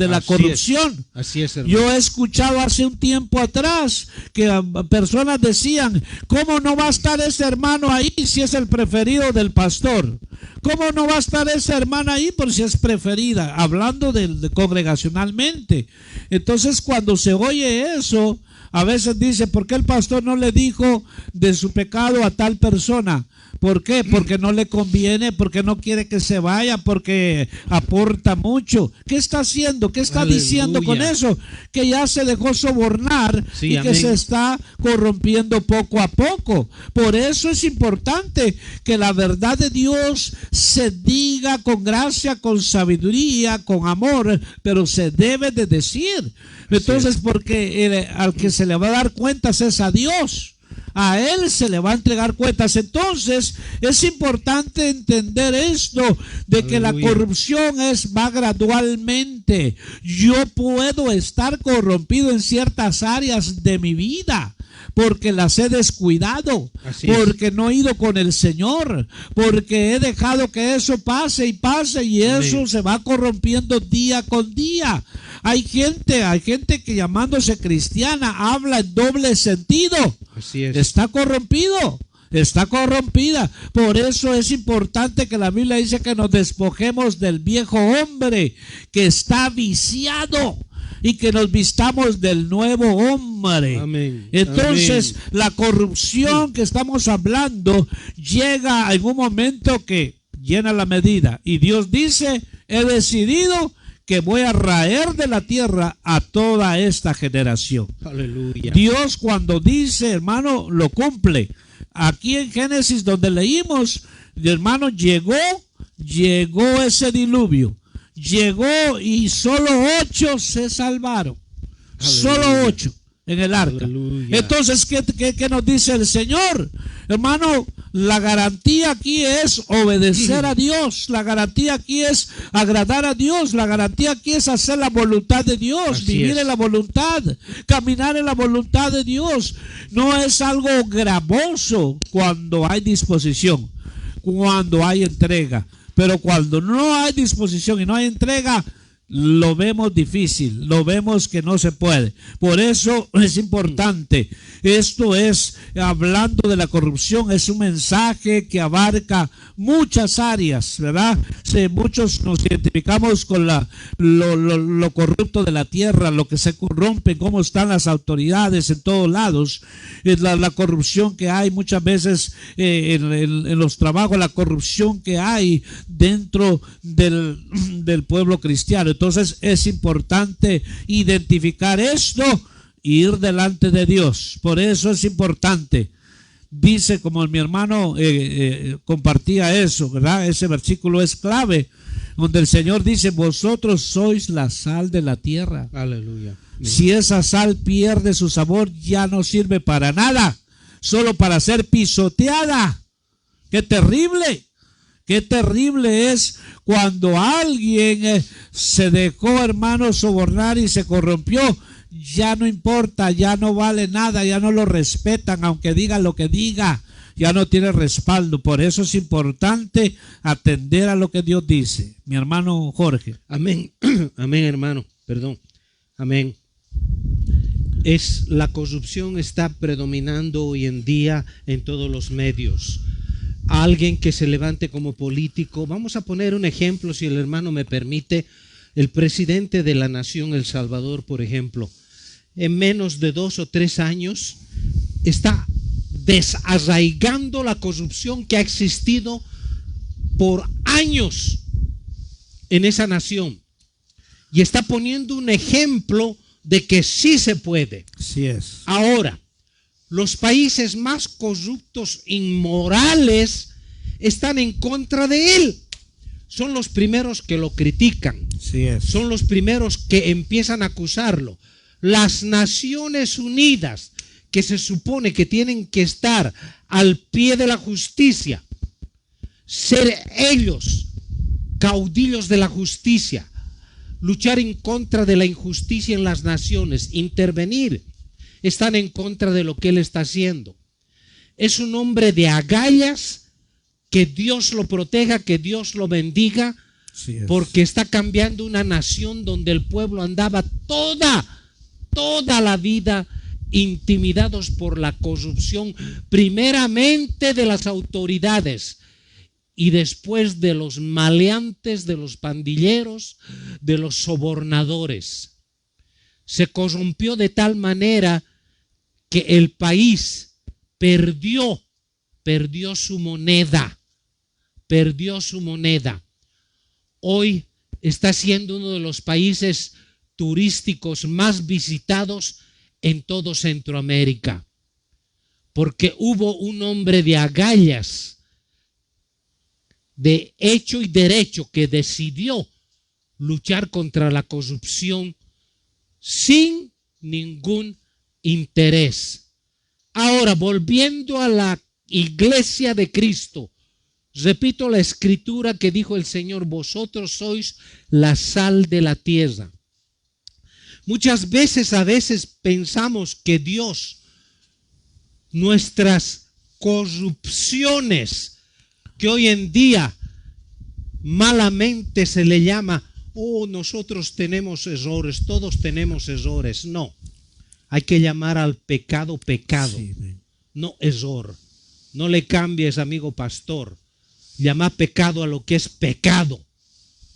la corrupción. Así es, hermano. Yo he escuchado hace un tiempo atrás que personas decían: ¿cómo no va a estar ese hermano ahí si es el preferido del pastor? ¿Cómo no va a estar esa hermana ahí por si es preferida? Hablando de congregacionalmente. Entonces cuando se oye eso, a veces dice: ¿por qué el pastor no le dijo de su pecado a tal persona? ¿Por qué? Porque no le conviene, porque no quiere que se vaya, porque aporta mucho. ¿Qué está haciendo? ¿Qué está Aleluya. diciendo con eso? Que ya se dejó sobornar, Sí, y amén. que se está corrompiendo poco a poco. Por eso es importante que la verdad de Dios se diga con gracia, con sabiduría, con amor, pero se debe de decir. Entonces, porque al que se le va a dar cuentas es a Dios. a Él se le va a entregar cuentas. Entonces es importante entender esto, de que la corrupción va gradualmente. Yo puedo estar corrompido en ciertas áreas de mi vida, porque las he descuidado, porque no he ido con el Señor, porque he dejado que eso pase y pase, y eso se va corrompiendo día con día. Hay gente que llamándose cristiana habla en doble sentido. Así es. Está corrompido, está corrompida. Por eso es importante que la Biblia dice que nos despojemos del viejo hombre que está viciado y que nos vistamos del nuevo hombre. Amén. Entonces, Amén. la corrupción que estamos hablando llega en un momento que llena la medida. Y Dios dice, he decidido que voy a raer de la tierra a toda esta generación. Aleluya. Dios, cuando dice, hermano, lo cumple. Aquí en Génesis, donde leímos, hermano, llegó ese diluvio. Llegó y solo 8 se salvaron. Aleluya. Solo 8 en el arca. Aleluya. Entonces, ¿qué nos dice el Señor? Hermano, la garantía aquí es obedecer a Dios. La garantía aquí es agradar a Dios. La garantía aquí es hacer la voluntad de Dios. Así vivir es. en la voluntad, caminar en la voluntad de Dios. No es algo gravoso cuando hay disposición, cuando hay entrega. Pero cuando no hay disposición y no hay entrega, lo vemos difícil, lo vemos que no se puede. Por eso es importante. Esto es, hablando de la corrupción, es un mensaje que abarca muchas áreas, ¿verdad? Muchos nos identificamos con lo corrupto de la tierra, lo que se corrompe, cómo están las autoridades en todos lados, la corrupción que hay muchas veces en los trabajos, la corrupción que hay dentro del pueblo cristiano. Entonces es importante identificar esto e ir delante de Dios. Por eso es importante. Dice, como mi hermano compartía eso, ¿verdad? Ese versículo es clave, donde el Señor dice, vosotros sois la sal de la tierra. Aleluya. Si esa sal pierde su sabor, ya no sirve para nada, solo para ser pisoteada. ¡Qué terrible! Qué terrible es cuando alguien se dejó, hermano, sobornar y se corrompió. Ya no importa, ya no vale nada, ya no lo respetan, aunque diga lo que diga, ya no tiene respaldo. Por eso es importante atender a lo que Dios dice. Mi hermano Jorge. Amén. Amén, hermano. Perdón. Amén. La corrupción está predominando hoy en día en todos los medios. Alguien que se levante como político, vamos a poner un ejemplo, si el hermano me permite, el presidente de la nación El Salvador, por ejemplo, en menos de 2 o 3 años está desarraigando la corrupción que ha existido por años en esa nación, y está poniendo un ejemplo de que sí se puede. Así es. Ahora, los países más corruptos, inmorales, están en contra de él. Son los primeros que lo critican. Así es. Son los primeros que empiezan a acusarlo. Las Naciones Unidas, que se supone que tienen que estar al pie de la justicia, ser ellos caudillos de la justicia, luchar en contra de la injusticia en las naciones, intervenir, están en contra de lo que él está haciendo. Es un hombre de agallas, que Dios lo proteja, que Dios lo bendiga, porque está cambiando una nación donde el pueblo andaba toda la vida intimidados por la corrupción, primeramente de las autoridades y después de los maleantes, de los pandilleros, de los sobornadores. Se corrompió de tal manera que el país perdió su moneda, Hoy está siendo uno de los países turísticos más visitados en todo Centroamérica, porque hubo un hombre de agallas, de hecho y derecho, que decidió luchar contra la corrupción sin ningún interés. Ahora, volviendo a la iglesia de Cristo, repito la escritura que dijo el Señor: vosotros sois la sal de la tierra. Muchas veces, pensamos que Dios, nuestras corrupciones, que hoy en día malamente se le llama, nosotros tenemos errores, todos tenemos errores. No, hay que llamar al pecado pecado, sí, no error. No le cambies, amigo pastor. Llama pecado a lo que es pecado,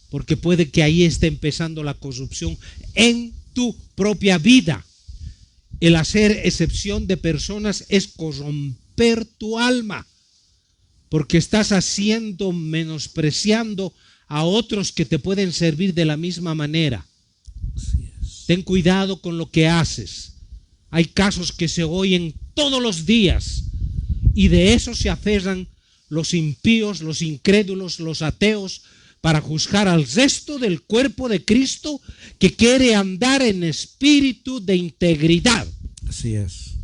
porque puede que ahí esté empezando la corrupción en tu propia vida. El hacer excepción de personas es corromper tu alma, porque estás menospreciando a otros que te pueden servir de la misma manera. Ten cuidado con lo que haces. Hay casos que se oyen todos los días y de eso se aferran los impíos, los incrédulos, los ateos, para juzgar al resto del cuerpo de Cristo que quiere andar en espíritu de integridad. Así es.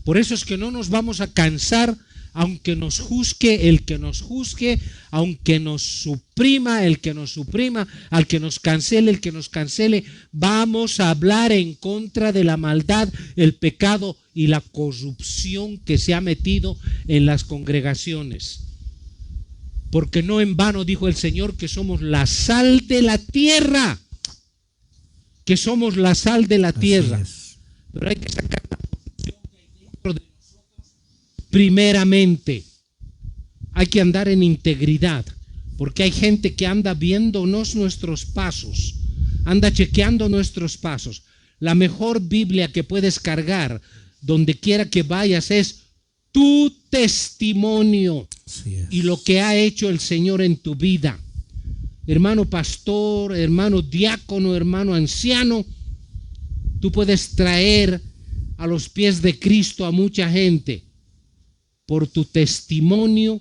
Por eso es que no nos vamos a cansar, aunque nos juzgue el que nos juzgue, aunque nos suprima el que nos suprima, al que nos cancele el que nos cancele. Vamos a hablar en contra de la maldad, el pecado y la corrupción que se ha metido en las congregaciones. Porque no en vano dijo el Señor que somos la sal de la tierra. Que somos la sal de la tierra. Pero hay que sacar la corrupción que hay dentro de nosotros primeramente. Hay que andar en integridad. Porque hay gente que anda viéndonos nuestros pasos. Anda chequeando nuestros pasos. La mejor Biblia que puedes cargar donde quiera que vayas es tu testimonio y lo que ha hecho el Señor en tu vida. Hermano pastor, hermano diácono, hermano anciano, tú puedes traer a los pies de Cristo a mucha gente por tu testimonio,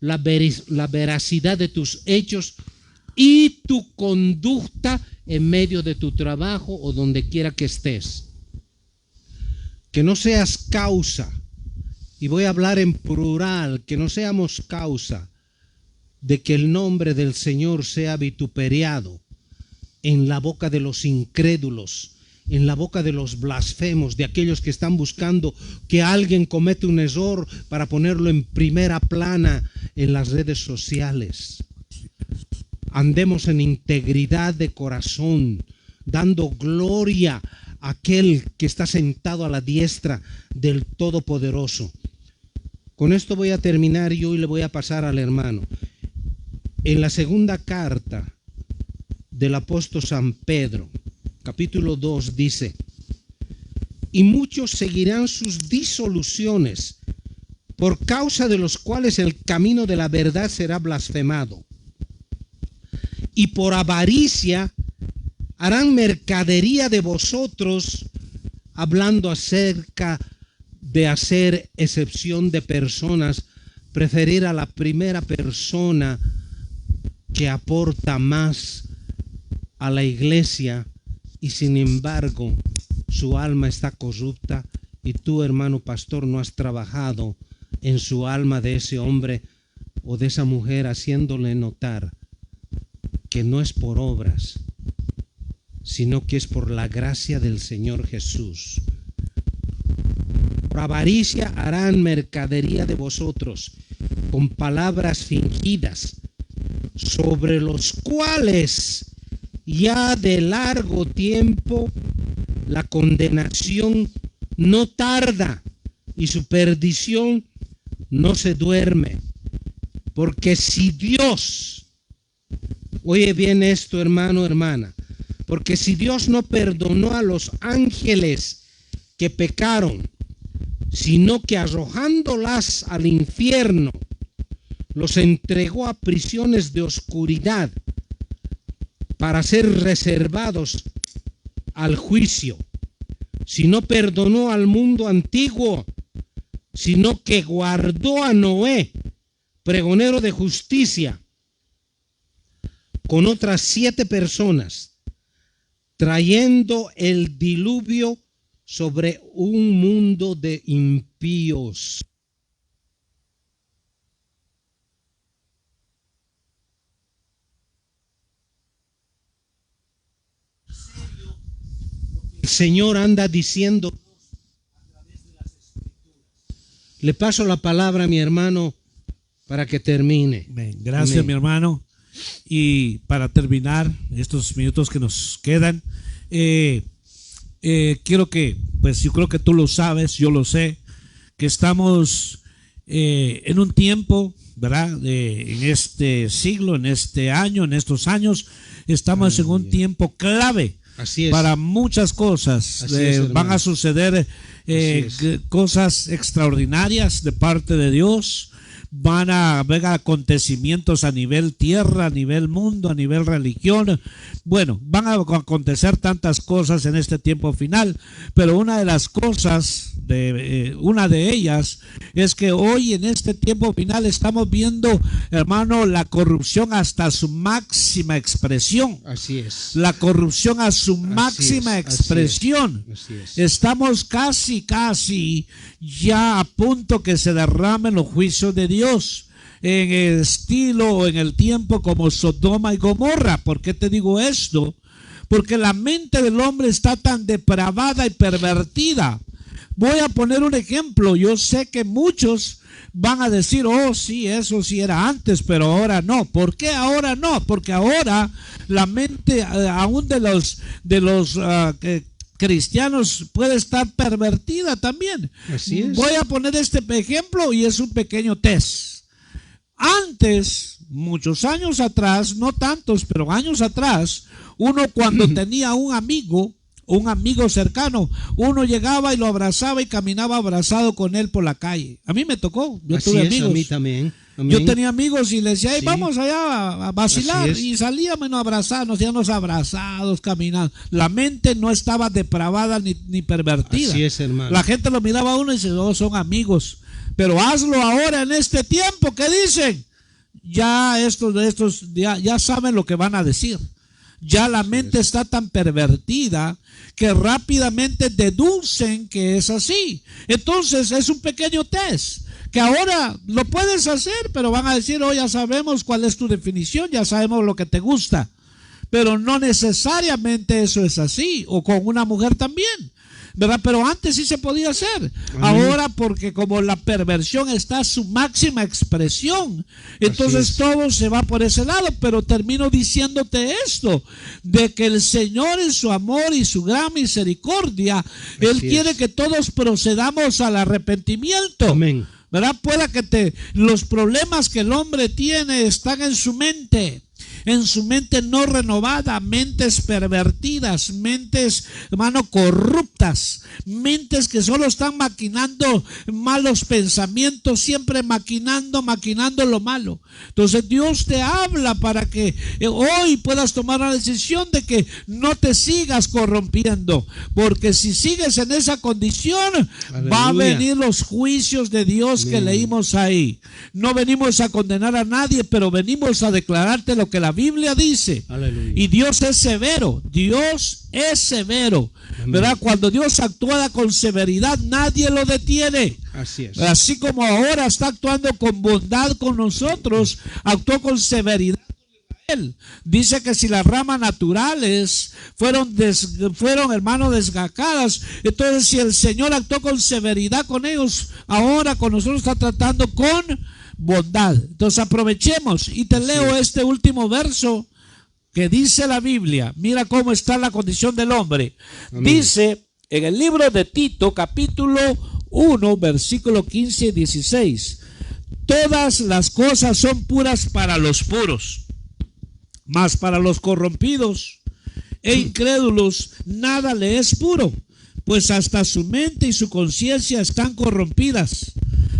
la veracidad de tus hechos y tu conducta en medio de tu trabajo o donde quiera que estés. Que no seas causa, y voy a hablar en plural, que no seamos causa de que el nombre del Señor sea vituperiado en la boca de los incrédulos, en la boca de los blasfemos, de aquellos que están buscando que alguien comete un error para ponerlo en primera plana en las redes sociales. Andemos en integridad de corazón, dando gloria a aquel que está sentado a la diestra del Todopoderoso. Con esto voy a terminar y hoy le voy a pasar al hermano. En la segunda carta del apóstol San Pedro, capítulo 2, dice: y muchos seguirán sus disoluciones, por causa de los cuales el camino de la verdad será blasfemado. Y por avaricia harán mercadería de vosotros, hablando acerca de hacer excepción de personas, preferir a la primera persona que aporta más a la iglesia, y sin embargo su alma está corrupta, y tú, hermano pastor, no has trabajado en su alma de ese hombre o de esa mujer, haciéndole notar que no es por obras, sino que es por la gracia del Señor Jesús. Por avaricia harán mercadería de vosotros con palabras fingidas, sobre los cuales ya de largo tiempo la condenación no tarda y su perdición no se duerme. Porque si Dios, oye bien esto, hermano, hermana, porque si Dios no perdonó a los ángeles que pecaron, sino que arrojándolas al infierno, los entregó a prisiones de oscuridad para ser reservados al juicio. Si no perdonó al mundo antiguo, sino que guardó a Noé, pregonero de justicia, con otras 7 personas, trayendo el diluvio sobre un mundo de impíos. El Señor anda diciendo. Le paso la palabra a mi hermano para que termine. Amén. Gracias, Amén. mi hermano. Y para terminar estos minutos que nos quedan, quiero que, pues yo creo que tú lo sabes, yo lo sé, que estamos en un tiempo, ¿verdad? En este siglo, en este año, en estos años, estamos en un tiempo clave. Así es. Para muchas cosas. Así es, van a suceder cosas extraordinarias de parte de Dios. Van a haber acontecimientos a nivel tierra, a nivel mundo, a nivel religión. Bueno, van a acontecer tantas cosas en este tiempo final, pero una de las cosas, una de ellas, es que hoy en este tiempo final estamos viendo, hermano, la corrupción hasta su máxima expresión. Así es. La corrupción a su máxima expresión. Así es. Estamos casi ya a punto que se derramen los juicios de Dios en el estilo o en el tiempo como Sodoma y Gomorra. ¿Por qué te digo esto? Porque la mente del hombre está tan depravada y pervertida. Voy a poner un ejemplo. Yo sé que muchos van a decir, oh sí, eso sí era antes, pero ahora no. ¿Por qué ahora no? Porque ahora la mente aún de los cristianos puede estar pervertida también. Así es. Voy a poner este ejemplo y es un pequeño test. Antes, muchos años atrás, no tantos, pero años atrás, uno cuando tenía un amigo cercano, uno llegaba y lo abrazaba y caminaba abrazado con él por la calle. A mí me tocó, yo tuve amigos. A mí también. Amén. Yo tenía amigos y les decía, hey, Sí. vamos allá a vacilar. Y salíamos y nos abrazamos, íbamos abrazados, caminando. La mente no estaba depravada ni pervertida. Así es, hermano. La gente lo miraba a uno y dice, oh, son amigos. Pero hazlo ahora en este tiempo, ¿qué dicen? Ya estos ya saben lo que van a decir. Ya la mente está tan pervertida que rápidamente deducen que es así. Entonces es un pequeño test que ahora lo puedes hacer, pero van a decir, oh, ya sabemos cuál es tu definición, ya sabemos lo que te gusta. Pero no necesariamente eso es así, o con una mujer también, ¿verdad? Pero antes sí se podía hacer. Ahora, porque como la perversión está a su máxima expresión, entonces todo se va por ese lado. Pero termino diciéndote esto, de que el Señor en su amor y su gran misericordia, Él quiere que todos procedamos al arrepentimiento. Amén. ¿Verdad? Pueda que los problemas que el hombre tiene están en su mente no renovada, mentes pervertidas, mentes, hermano, corruptas, mentes que solo están maquinando malos pensamientos, siempre maquinando lo malo. Entonces Dios te habla para que hoy puedas tomar la decisión de que no te sigas corrompiendo, porque si sigues en esa condición, aleluya, va a venir los juicios de Dios. Amén. Que leímos ahí. No venimos a condenar a nadie, pero venimos a declararte lo que la Biblia dice. Aleluya. Y Dios es severo. Amén. ¿Verdad? Cuando Dios actúa con severidad, nadie lo detiene. Así es. Así como ahora está actuando con bondad con nosotros, actuó con severidad. Dice que si las ramas naturales fueron hermanos desgajadas, entonces si el Señor actuó con severidad con ellos, ahora con nosotros está tratando con bondad. Entonces aprovechemos y te leo este último verso que dice la Biblia. Mira cómo está la condición del hombre. Amén. Dice en el libro de Tito, capítulo 1, versículo 15 y 16: todas las cosas son puras para los puros, mas para los corrompidos e incrédulos nada le es puro, pues hasta su mente y su conciencia están corrompidas.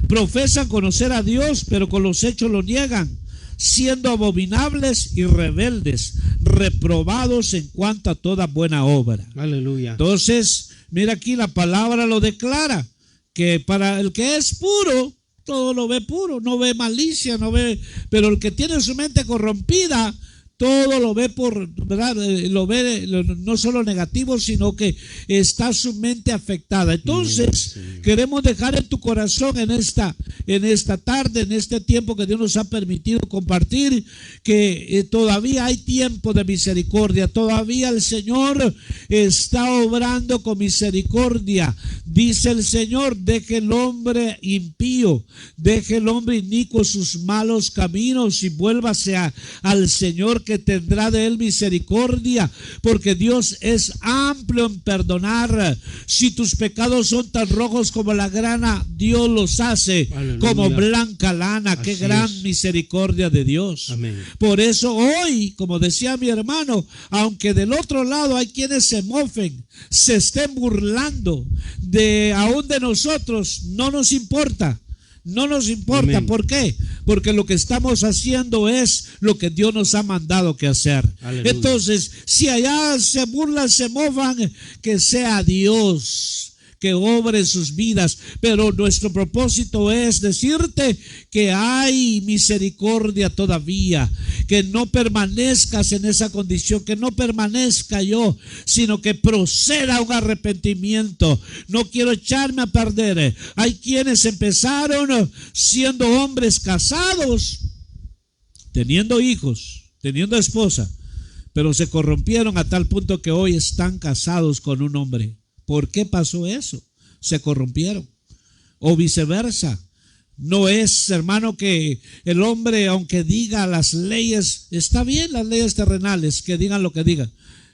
Profesan conocer a Dios, pero con los hechos lo niegan, siendo abominables y rebeldes, reprobados en cuanto a toda buena obra. Aleluya. Entonces, mira aquí la palabra lo declara, que para el que es puro, todo lo ve puro, no ve malicia, no ve, pero el que tiene su mente corrompida, todo lo ve por, ¿verdad? Lo ve no solo negativo, sino que está su mente afectada. Entonces, queremos dejar en tu corazón en esta tarde, en este tiempo que Dios nos ha permitido compartir, que todavía hay tiempo de misericordia, todavía el Señor está obrando con misericordia. Dice el Señor: deje el hombre impío, deje el hombre inicuo sus malos caminos y vuélvase al Señor, que tendrá de él misericordia, porque Dios es amplio en perdonar. Si tus pecados son tan rojos como la grana, Dios los hace como blanca lana. Qué gran misericordia de Dios. Amén. Por eso hoy, como decía mi hermano, aunque del otro lado hay quienes se mofen, se estén burlando aún de nosotros, no nos importa. No nos importa. Amén. ¿Por qué? Porque lo que estamos haciendo es lo que Dios nos ha mandado que hacer. Aleluya. Entonces, si allá se burlan, se mofan, que sea Dios que obre sus vidas. Pero nuestro propósito es decirte que hay misericordia todavía, que no permanezcas en esa condición, que no permanezca yo, sino que proceda un arrepentimiento. No quiero echarme a perder. Hay quienes empezaron siendo hombres casados, teniendo hijos, teniendo esposa, pero se corrompieron a tal punto que hoy están casados con un hombre. ¿Por qué pasó eso? Se corrompieron. O viceversa. No es, hermano, que el hombre, aunque diga las leyes, está bien las leyes terrenales, que digan lo que digan,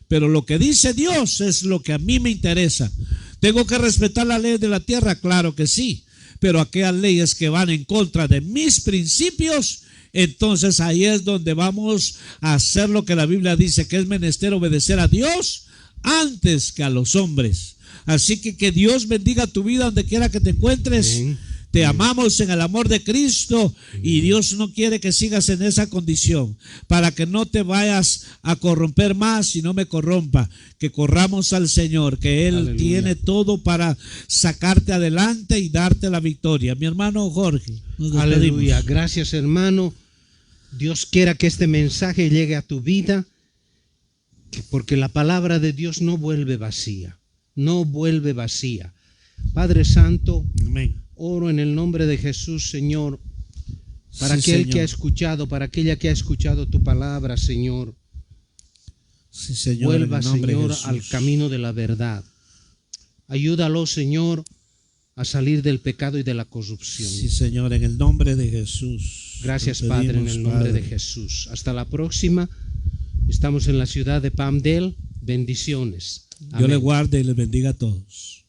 pero lo que dice Dios es lo que a mí me interesa. ¿Tengo que respetar la ley de la tierra? Claro que sí, pero aquellas leyes que van en contra de mis principios, entonces ahí es donde vamos a hacer lo que la Biblia dice, que es menester obedecer a Dios antes que a los hombres. Así que Dios bendiga tu vida donde quiera que te encuentres. Amén. Te amamos en el amor de Cristo y Dios no quiere que sigas en esa condición, para que no te vayas a corromper más y no me corrompa. Que corramos al Señor, que Él Aleluya. tiene todo para sacarte adelante y darte la victoria. Mi hermano Jorge, nos despedimos. Aleluya. Gracias, hermano. Dios quiera que este mensaje llegue a tu vida, porque la palabra de Dios no vuelve vacía. No vuelve vacía. Padre Santo, Amén. oro en el nombre de Jesús, Señor, para Sí, aquel Señor. que ha escuchado, para aquella que ha escuchado tu palabra, Señor. Sí, Señor, Vuelva, en el nombre de Señor, Jesús. al camino de la verdad. Ayúdalo, Señor, a salir del pecado y de la corrupción. Sí, Señor, en el nombre de Jesús. Gracias, Te Padre, en pedimos, el nombre de Padre. Jesús. Hasta la próxima. Estamos en la ciudad de Palmdale. Bendiciones. Dios le Amén. guarde y les bendiga a todos.